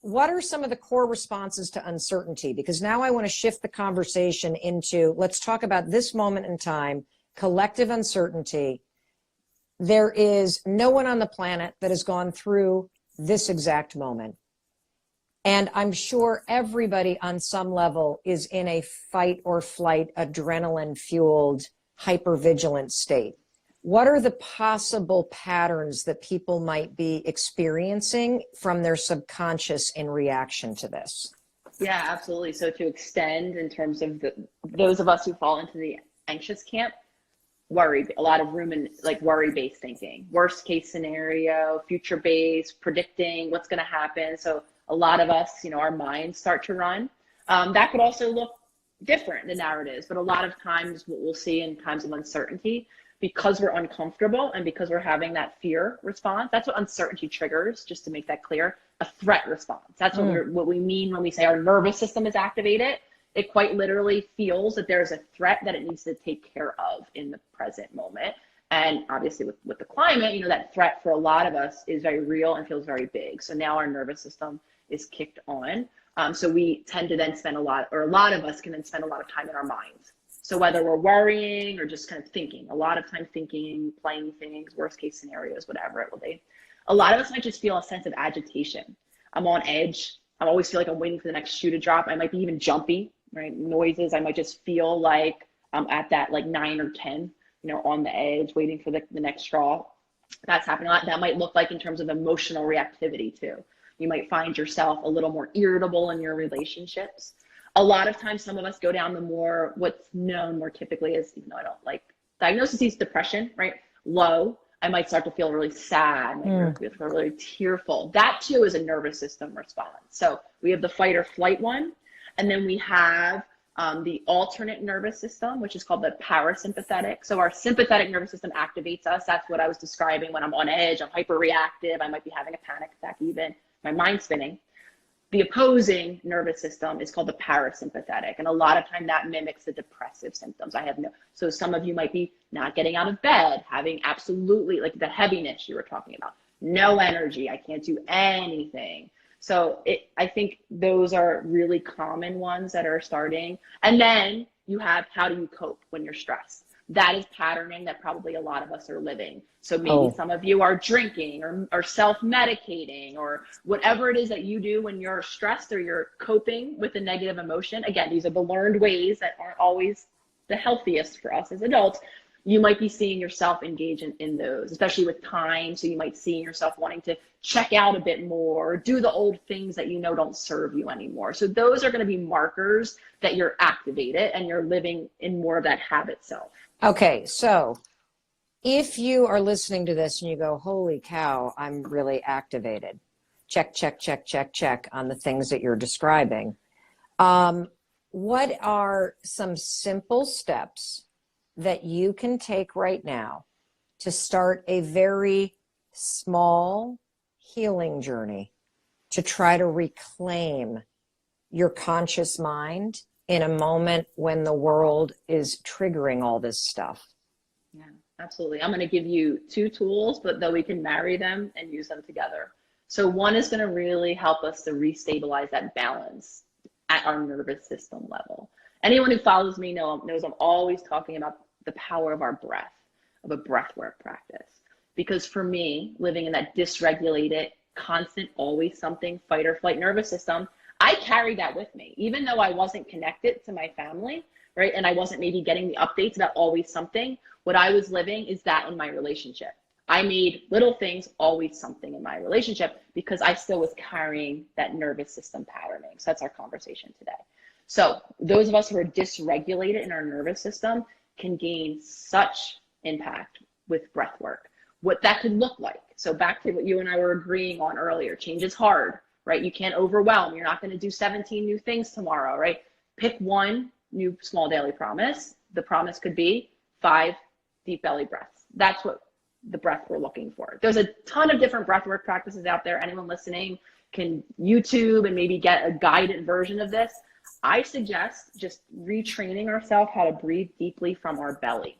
What are some of the core responses to uncertainty? Because now I want to shift the conversation into, let's talk about this moment in time, collective uncertainty. There is no one on the planet that has gone through this exact moment. And I'm sure everybody on some level is in a fight or flight, adrenaline fueled, hypervigilant state. What are the possible patterns that people might be experiencing from their subconscious in reaction to this? Yeah, absolutely. So to extend in terms of those of us who fall into the anxious camp, a lot of worry-based thinking, worst case scenario, future-based, predicting what's going to happen. So a lot of us, our minds start to run. That could also look different, the narratives, but a lot of times what we'll see in times of uncertainty, because we're uncomfortable and because we're having that fear response, that's what uncertainty triggers, just to make that clear, a threat response. That's what we mean when we say our nervous system is activated. It quite literally feels that there's a threat that it needs to take care of in the present moment. And obviously with the climate, that threat for a lot of us is very real and feels very big. So now our nervous system is kicked on. So we tend to then spend a lot of us can then spend a lot of time in our minds. So whether we're worrying or just kind of thinking, a lot of time thinking, playing things, worst case scenarios, whatever it will be. A lot of us might just feel a sense of agitation. I'm on edge. I always feel like I'm waiting for the next shoe to drop. I might be even jumpy, right? Noises. I might just feel like I'm at that like 9 or 10, on the edge, waiting for the next straw. That's happening a lot. That might look like in terms of emotional reactivity too. You might find yourself a little more irritable in your relationships. A lot of times, some of us go down the more, what's known more typically as, even though I don't like diagnoses, depression, right? Low. I might start to feel really sad, feel really tearful. That too is a nervous system response. So we have the fight or flight one, and then we have the alternate nervous system, which is called the parasympathetic. So our sympathetic nervous system activates us. That's what I was describing when I'm on edge, I'm hyperreactive, I might be having a panic attack even, my mind's spinning. The opposing nervous system is called the parasympathetic. And a lot of time that mimics the depressive symptoms. So some of you might be not getting out of bed, having absolutely like the heaviness you were talking about, no energy, I can't do anything. So I think those are really common ones that are starting. And then you have, how do you cope when you're stressed? That is patterning that probably a lot of us are living. So maybe some of you are drinking or self-medicating or whatever it is that you do when you're stressed or you're coping with a negative emotion. Again, these are the learned ways that aren't always the healthiest for us as adults. You might be seeing yourself engage in those, especially with time. So you might see yourself wanting to check out a bit more, do the old things that don't serve you anymore. So those are going to be markers that you're activated and you're living in more of that habit self. Okay, so if you are listening to this and you go, holy cow, I'm really activated, check, check, check, check, check on the things that you're describing. What are some simple steps that you can take right now to start a very small healing journey to try to reclaim your conscious mind in a moment when the world is triggering all this stuff? Yeah, absolutely. I'm going to give you 2 tools, but though we can marry them and use them together. So one is going to really help us to restabilize that balance at our nervous system level. Anyone who follows me knows I'm always talking about the power of our breath, of a breath work practice. Because for me, living in that dysregulated, constant, always something, fight or flight nervous system, I carried that with me, even though I wasn't connected to my family, right? And I wasn't maybe getting the updates about always something. What I was living is that in my relationship. I made little things always something in my relationship because I still was carrying that nervous system patterning. So that's our conversation today. So those of us who are dysregulated in our nervous system can gain such impact with breath work. What that could look like. So back to what you and I were agreeing on earlier, change is hard, right? You can't overwhelm. You're not going to do 17 new things tomorrow, right? Pick one new small daily promise. The promise could be 5 deep belly breaths. That's what the breath we're looking for. There's a ton of different breath work practices out there. Anyone listening can YouTube and maybe get a guided version of this. I suggest just retraining ourselves how to breathe deeply from our belly,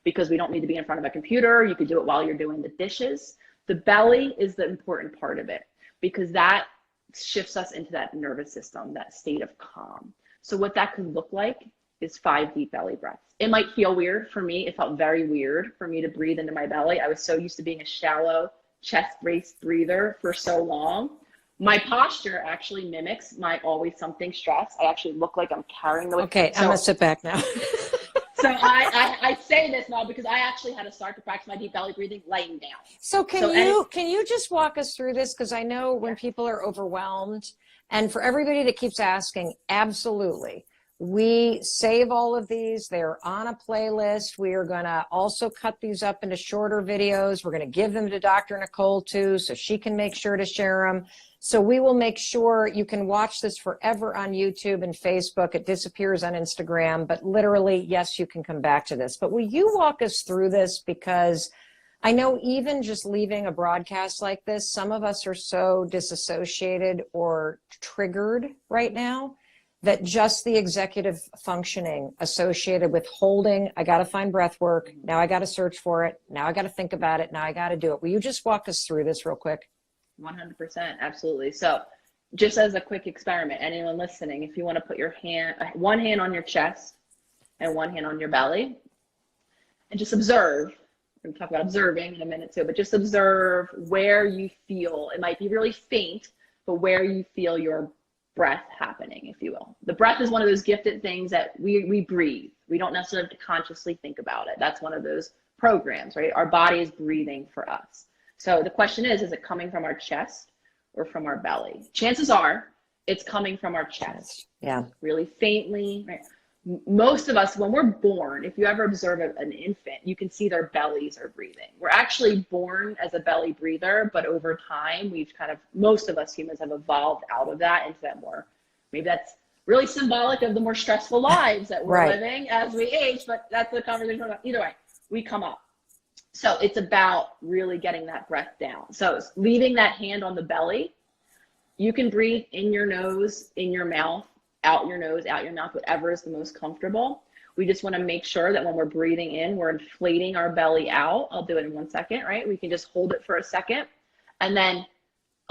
because we don't need to be in front of a computer. You could do it while you're doing the dishes. The belly is the important part of it, because that shifts us into that nervous system, that state of calm. So what that could look like is 5 deep belly breaths. It might feel weird for me. It felt very weird for me to breathe into my belly. I was so used to being a shallow chest-based breather for so long. My posture actually mimics my always something stress. I actually look like I'm carrying the weight. Okay, I'm gonna sit back now. So I say this now because I actually had to start to practice my deep belly breathing laying down. So can you just walk us through this? Because I know when people are overwhelmed, and for everybody that keeps asking, absolutely. We save all of these. They're on a playlist. We are going to also cut these up into shorter videos. We're going to give them to Dr. Nicole too, so she can make sure to share them. So we will make sure you can watch this forever on YouTube and Facebook. It disappears on Instagram, but literally, yes, you can come back to this. But will you walk us through this? Because I know even just leaving a broadcast like this, some of us are so disassociated or triggered right now that just the executive functioning associated with holding, I got to find breath work. Now I got to search for it. Now I got to think about it. Now I got to do it. Will you just walk us through this real quick? 100%. Absolutely. So just as a quick experiment, anyone listening, if you want to put your one hand on your chest and one hand on your belly and just observe. We're going to talk about observing in a minute too, but just observe where you feel. It might be really faint, but where you feel your breath happening, if you will. The breath is one of those gifted things that we breathe. We don't necessarily have to consciously think about it. That's one of those programs, right? Our body is breathing for us. So the question is it coming from our chest or from our belly? Chances are it's coming from our chest. Yeah. Really faintly, right? Most of us, when we're born, if you ever observe an infant, you can see their bellies are breathing. We're actually born as a belly breather, but over time, most of us humans have evolved out of that into that more, maybe that's really symbolic of the more stressful lives that we're living as we age, but that's the conversation about. Either way, we come up. So it's about really getting that breath down. So it's leaving that hand on the belly. You can breathe in your nose, in your mouth, out your nose, out your mouth, whatever is the most comfortable. We just want to make sure that when we're breathing in, we're inflating our belly out. I'll do it in 1 second, right? We can just hold it for a second and then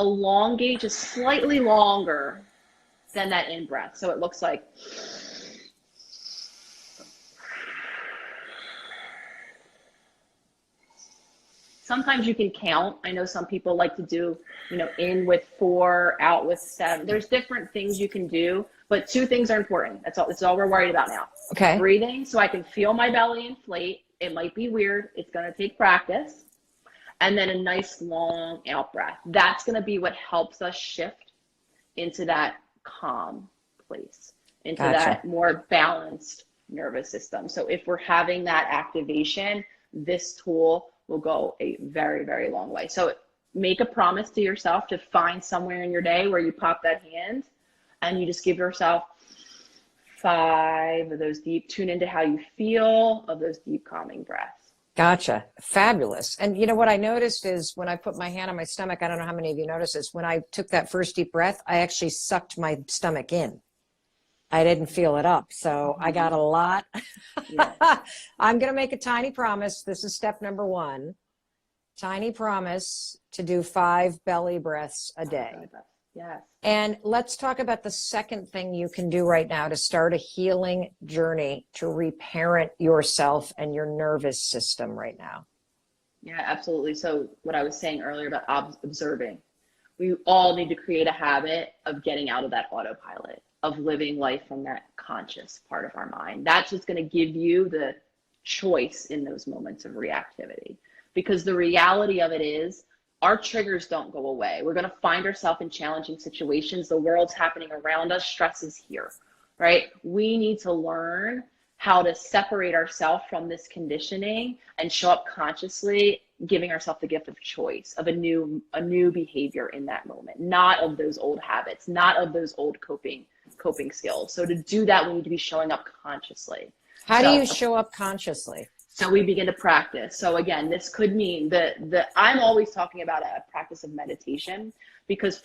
elongate just slightly longer than that in breath. So it looks like sometimes you can count. I know some people like to do, in with 4, out with 7. There's different things you can do, but 2 things are important. That's all we're worried about now. Okay. Breathing, so I can feel my belly inflate. It might be weird. It's going to take practice. And then a nice long out breath. That's going to be what helps us shift into that calm place, into that more balanced nervous system. So if we're having that activation, this tool will go a very, very long way. So make a promise to yourself to find somewhere in your day where you pop that hand and you just give yourself 5 of those deep, tune into how you feel, of those deep calming breaths. Gotcha. Fabulous. And you know what I noticed is when I put my hand on my stomach, I don't know how many of you noticed this, when I took that first deep breath, I actually sucked my stomach in. I didn't feel it up. So I got a lot. I'm going to make a tiny promise. This is step number 1. Tiny promise to do 5 belly breaths a day. Yes. And let's talk about the second thing you can do right now to start a healing journey to reparent yourself and your nervous system right now. Yeah, absolutely. So what I was saying earlier about observing, we all need to create a habit of getting out of that autopilot, of living life from that conscious part of our mind. That's what's going to give you the choice in those moments of reactivity. Because the reality of it is, our triggers don't go away. We're going to find ourselves in challenging situations. The world's happening around us. Stress is here, right? We need to learn how to separate ourselves from this conditioning and show up consciously, giving ourselves the gift of choice, of a new behavior in that moment, not of those old habits, not of those old coping skills. So to do that, we need to be showing up consciously. How do you show up consciously? So we begin to practice. So again, this could mean I'm always talking about a practice of meditation, because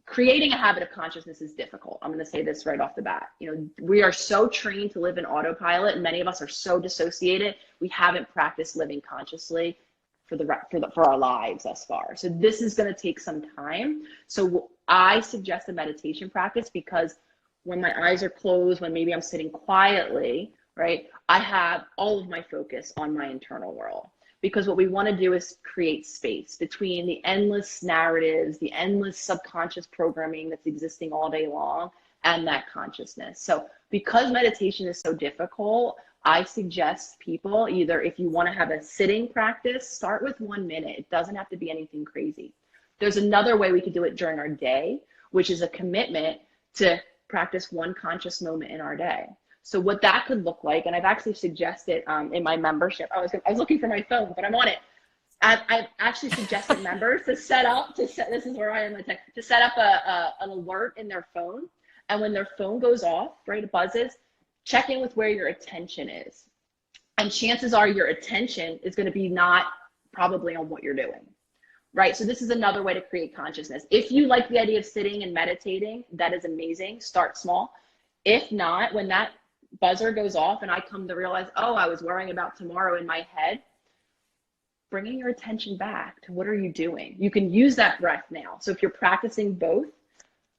creating a habit of consciousness is difficult. I'm going to say this right off the bat. We are so trained to live in autopilot, and many of us are so dissociated. We haven't practiced living consciously for our lives thus far. So this is going to take some time. So I suggest a meditation practice, because when my eyes are closed, when maybe I'm sitting quietly, right, I have all of my focus on my internal world. Because what we want to do is create space between the endless narratives, the endless subconscious programming that's existing all day long, and that consciousness. So because meditation is so difficult, I suggest people, either if you want to have a sitting practice, start with 1 minute. It doesn't have to be anything crazy. There's another way we could do it during our day, which is a commitment to practice 1 conscious moment in our day. So what that could look like, and I've actually suggested in my membership, I was looking for my phone, but I'm on it. I've actually suggested members to set up this is where I am to set up an alert in their phone. And when their phone goes off, right, it buzzes, check in with where your attention is. And chances are your attention is going to be not probably on what you're doing, right? So this is another way to create consciousness. If you like the idea of sitting and meditating, that is amazing. Start small. If not, when that buzzer goes off and I come to realize, oh, I was worrying about tomorrow in my head, bringing your attention back to what are you doing? You can use that breath now. So if you're practicing both,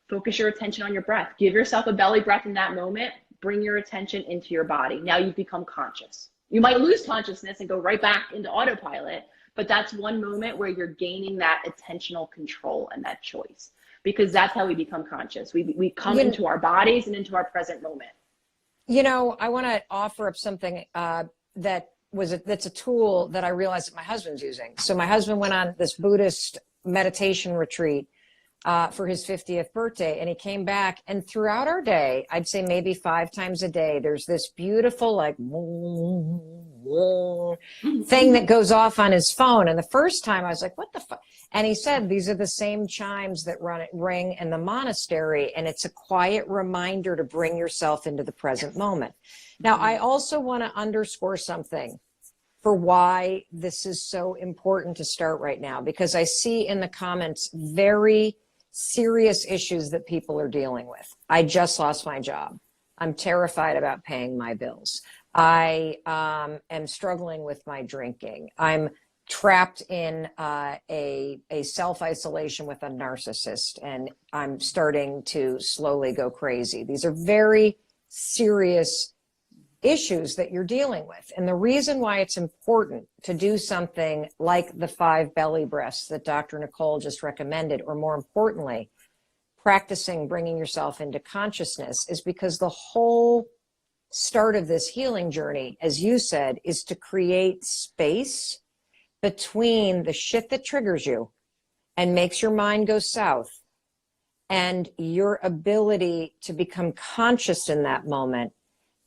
focus your attention on your breath. Give yourself a belly breath in that moment. Bring your attention into your body. Now you've become conscious. You might lose consciousness and go right back into autopilot, but that's one moment where you're gaining that attentional control and that choice. because that's how we become conscious. We come into our bodies and into our present moment. I want to offer up something that's a tool that I realized that my husband's using. So my husband went on this Buddhist meditation retreat for his 50th birthday, and he came back, and throughout our day, I'd say maybe 5 times a day, there's this beautiful like thing that goes off on his phone. And the first time I was like, what the fuck? And he said, these are the same chimes that ring in the monastery, and it's a quiet reminder to bring yourself into the present moment. Now, I also want to underscore something for why this is so important to start right now, because I see in the comments very serious issues that people are dealing with. I just lost my job. I'm terrified about paying my bills. I am struggling with my drinking. I'm trapped in a self-isolation with a narcissist, and I'm starting to slowly go crazy. These are very serious issues that you're dealing with. And the reason why it's important to do something like the 5 belly breaths that Dr. Nicole just recommended, or more importantly, practicing bringing yourself into consciousness, is because the whole start of this healing journey, as you said, is to create space between the shit that triggers you and makes your mind go south and your ability to become conscious in that moment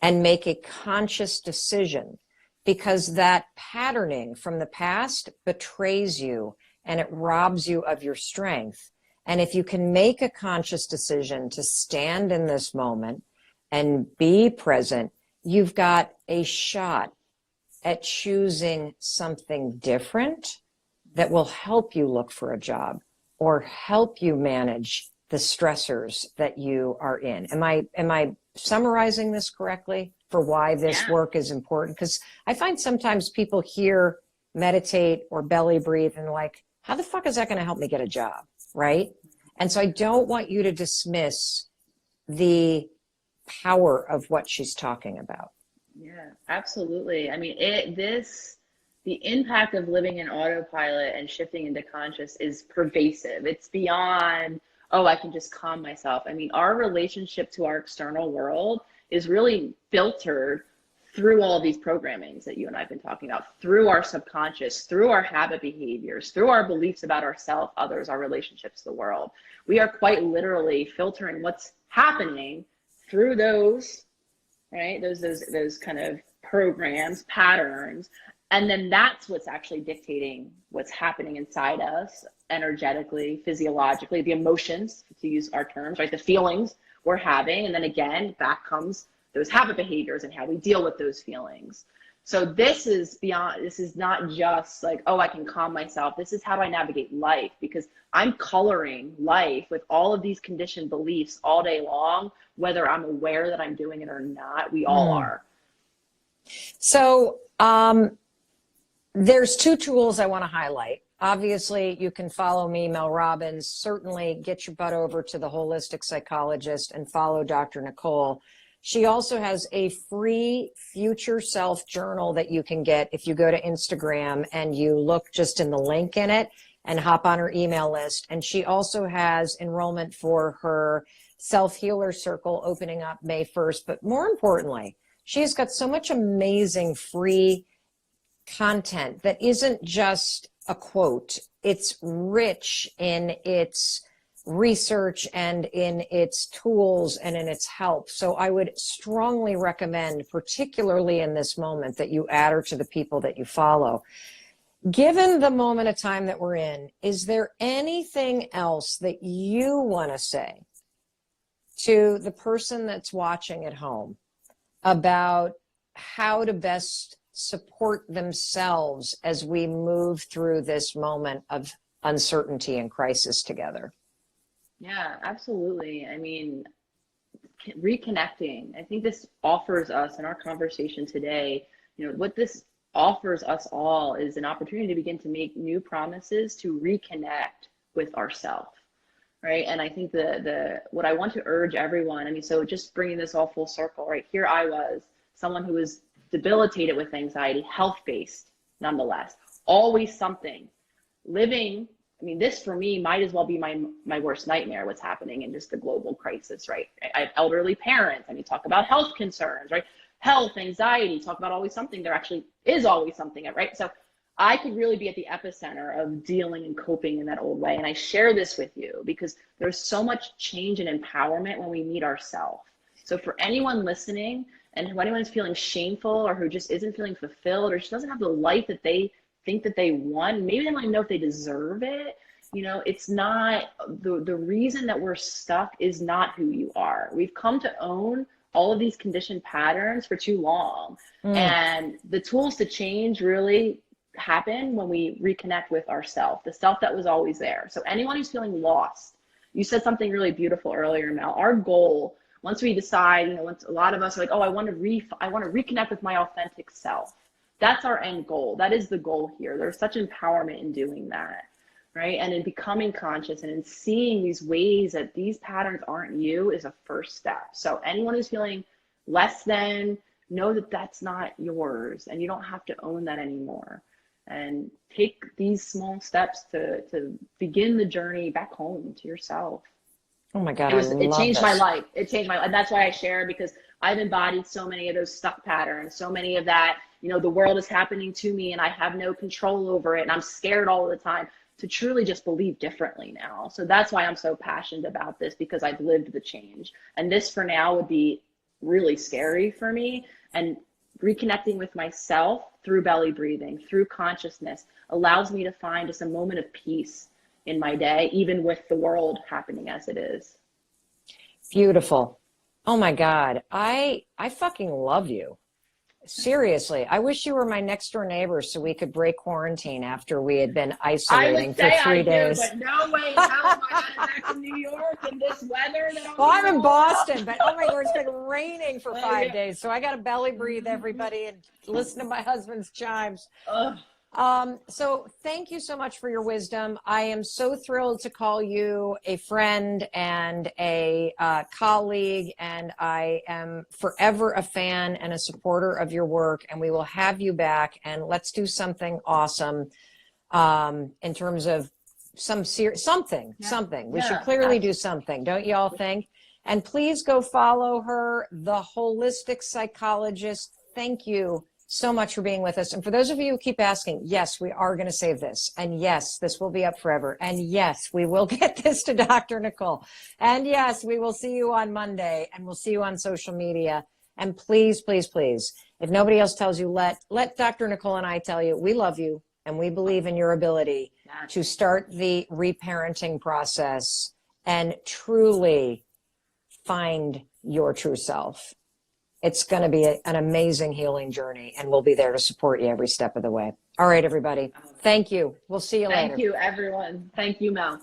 and make a conscious decision, because that patterning from the past betrays you and it robs you of your strength. And if you can make a conscious decision to stand in this moment and be present, you've got a shot at choosing something different that will help you look for a job or help you manage the stressors that you are in. Am I summarizing this correctly for why this work is important? Because I find sometimes people hear meditate or belly breathe and like, how the fuck is that going to help me get a job? Right? And so I don't want you to dismiss the power of what she's talking about. Yeah, absolutely. I mean, the impact of living in autopilot and shifting into conscious is pervasive. It's beyond, oh, I can just calm myself. I mean, our relationship to our external world is really filtered through all of these programmings that you and I have been talking about, through our subconscious, through our habit behaviors, through our beliefs about ourselves, others, our relationships to the world. We are quite literally filtering what's happening through those, right? Those kind of programs, patterns. And then that's what's actually dictating what's happening inside us energetically, physiologically, the emotions, to use our terms, right? The feelings we're having. And then again, back comes those habit behaviors and how we deal with those feelings. So this is not just like, oh, I can calm myself. This is how do I navigate life, because I'm coloring life with all of these conditioned beliefs all day long, whether I'm aware that I'm doing it or not. We all are. So there's 2 tools I want to highlight. Obviously, you can follow me, Mel Robbins. Certainly get your butt over to the Holistic Psychologist and follow Dr. Nicole. She also has a free future self journal that you can get if you go to Instagram and you look just in the link in it and hop on her email list. And she also has enrollment for her self-healer circle opening up May 1st. But more importantly, she's got so much amazing free content that isn't just a quote. It's rich in its research and in its tools and in its help. So I would strongly recommend, particularly in this moment, that you add her to the people that you follow. Given the moment of time that we're in, is there anything else that you want to say to the person that's watching at home about how to best support themselves as we move through this moment of uncertainty and crisis together? Yeah, absolutely. I mean, reconnecting. I think this offers us in our conversation today, what this offers us all is an opportunity to begin to make new promises to reconnect with ourselves, right? And I think what I want to urge everyone, I mean, so just bringing this all full circle, right? Here I was, someone who was debilitated with anxiety, health-based nonetheless, always something, living I mean, this for me might as well be my worst nightmare, what's happening in just the global crisis, right? I have elderly parents. I mean, talk about health concerns, right? Health, anxiety, talk about always something. There actually is always something, right? So I could really be at the epicenter of dealing and coping in that old way. And I share this with you because there's so much change and empowerment when we meet ourselves. So for anyone listening, and who anyone is feeling shameful or who just isn't feeling fulfilled or just doesn't have the life that they think that they want, maybe they don't even know if they deserve it. You know, it's not the reason that we're stuck is not who you are. We've come to own all of these conditioned patterns for too long. And the tools to change really happen when we reconnect with ourself, the self that was always there. So anyone who's feeling lost, you said something really beautiful earlier, Mel. Our goal, once we decide, you know, once a lot of us are like, oh, I want to reconnect with my authentic self. That's our end goal. That is the goal here. There's such empowerment in doing that, right? And in becoming conscious and in seeing these ways that these patterns aren't you is a first step. So anyone who's feeling less than, know that that's not yours and you don't have to own that anymore. And take these small steps to begin the journey back home to yourself. Oh my God, it changed my life. It changed my life. And that's why I share, because I've embodied so many of those stuck patterns, so many of that, you know, the world is happening to me and I have no control over it and I'm scared all the time, to truly just believe differently now. So that's why I'm so passionate about this, because I've lived the change. And this for now would be really scary for me. And reconnecting with myself through belly breathing, through consciousness, allows me to find just a moment of peace in my day, even with the world happening as it is. Beautiful. Oh my God. I fucking love you. Seriously. I wish you were my next door neighbor so we could break quarantine after we had been isolating for 3 days. But no way in hell am I headed back to New York in this weather. Well, I'm in Boston, but oh my God, it's been raining for 5 days. So I got to belly breathe everybody and listen to my husband's chimes. So thank you so much for your wisdom. I am so thrilled to call you a friend and a colleague, and I am forever a fan and a supporter of your work, and we will have you back, and let's do something awesome in terms of something. We should clearly do something, don't you all think? And please go follow her, The Holistic Psychologist. Thank you so much for being with us. And for those of you who keep asking, yes, we are going to save this. And yes, this will be up forever. And yes, we will get this to Dr. Nicole. And yes, we will see you on Monday, and we'll see you on social media. And please, please, please, if nobody else tells you, let Dr. Nicole and I tell you, we love you and we believe in your ability to start the reparenting process and truly find your true self. It's going to be an amazing healing journey, and we'll be there to support you every step of the way. All right, everybody. Thank you. We'll see you later. Thank you, everyone. Thank you, Mel.